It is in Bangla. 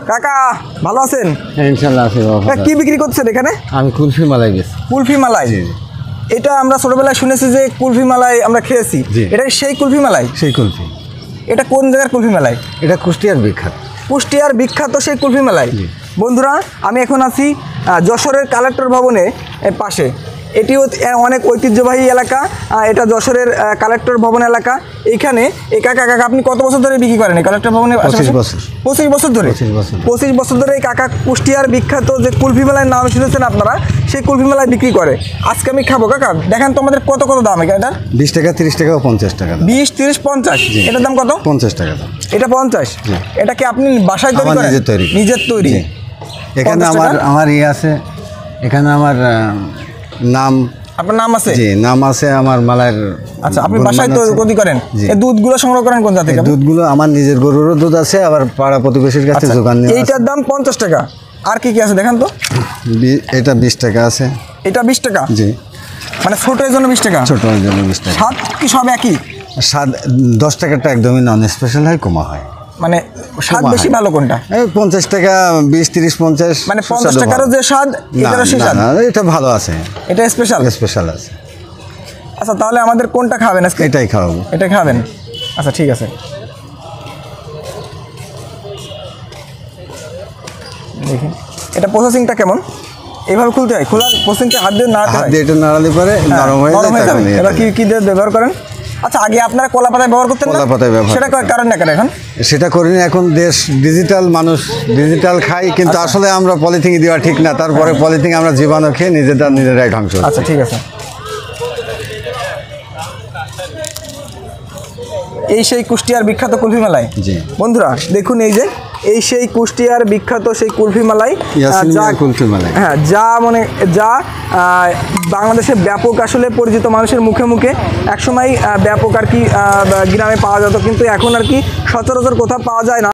কাকা ভালো আছেন? হ্যাঁ ইনশাআল্লাহ আছি বাবা। কি বিক্রি করছেন এখানে? আমি কুলফি মালাই বেচি। কুলফি মালাই? এটা আমরা ছোটবেলায় শুনেছি যে কুলফি মালাই আমরা খেয়েছি, এটা সেই কুলফি মালাই? সেই কুলফি। এটা কোন জায়গার কুলফি মালাই? এটা কুষ্টিয়ার বিখ্যাত। কুষ্টিয়ার বিখ্যাত সেই কুলফি মালাই। বন্ধুরা আমি এখন আছি যশোরের কালেক্টর ভবনের পাশে। এটিও অনেক ঐতিহ্যবাহী এলাকা, এটা যশোরের কালেক্টর ভবন এলাকা। এইখানে এই কাকা আপনি কত বছর ধরে বিক্রি করেন এই কালেক্টর ভবনে? 25 বছর। 25 বছর ধরে? 25 বছর ধরে এই কাকা কুষ্টিয়ার বিখ্যাত যে কুলফি মেলার নাম শুনেছেন আপনারা, সেই কুলফি মেলায় বিক্রি করে। আজকে আমি খাবো। কাকা দেখেন তো আমাদের কত দাম এটা? 20 টাকা, 30 টাকা, 50 টাকা। 20, 30, 50। এটার দাম কত? 50 টাকা দাম। এটা 50? এটা কি আপনি বাসায় তৈরি করেন? নিজের তৈরি। এখানে আমার আছে, এখানে আমার নাম। আপনার নাম আছে? জি, নাম আছে আমার মালার। আচ্ছা, আপনি বাসায় তৈরি করেন? এই দুধগুলো সংগ্রহ করেন কোন জায়গা থেকে? দুধগুলো আমার নিজের গরুরও দুধ আছে, আবার পাড়া প্রতিবেশীর কাছে যোগান নিয়ে। এইটার দাম 50 টাকা। আর কি আছে দেখেন তো? এটা 20 টাকা আছে। এটা 20 টাকা? জি। মানে ছোটের জন্য 20 টাকা? ছোটের জন্য 20 টাকা। স্বাদ কি সব একই? স্বাদ 10 টাকাটা একদমই নন স্পেশাল হয়, কমা হয়। মানে স্বাদ বেশি ভালো কোনটা? 50 টাকা, 20, 30, 50। মানে 50 টাকারও যে স্বাদ, এটারও সেই স্বাদ? এটা ভালো আছে, এটা স্পেশাল? স্পেশাল আছে। আচ্ছা, তাহলে আমাদের কোনটা খাবেন আজকে? এটাই খাওয়াবো। এটা খাবেন? আচ্ছা ঠিক আছে। দেখি এটা প্রসেসিংটা কেমন? এইভাবে খুলতে হয়? খোলার প্রসেসিংটা হাত দিয়ে নাড়াতে হয়? হাত দিয়ে এটা নাড়ালে পরে নরম হয়ে যায়। এবার কি দিয়ে ব্যবহার করেন? আচ্ছা, আগে আপনারা কলা পাতায় ব্যবহার করতেন না? কলা পাতায় ব্যবহার। সেটা কারণ না কেন এখন? সেটা করিনি, এখন দেশ ডিজিটাল, মানুষ ডিজিটাল খাই, কিন্তু আসলে আমরা পলিথিন দেওয়া ঠিক না। তারপরে পলিথিন আমরা জীবাণু খেয়ে নিজেরাই ধ্বংস। আচ্ছা ঠিক আছে। এই সেই কুষ্টিয়ার বিখ্যাত কুলফি মালাই। জি বন্ধুরা দেখুন, এই সেই কুষ্টিয়ার বিখ্যাত সেই কুলফি মালাই, কুলফি মালাই। হ্যাঁ, যা বাংলাদেশে ব্যাপক আসলে পরিচিত, মানুষের মুখে মুখে। একসময় ব্যাপক আর কি গ্রামে পাওয়া যেত, কিন্তু এখন আর কি সচরাচর কোথাও পাওয়া যায় না।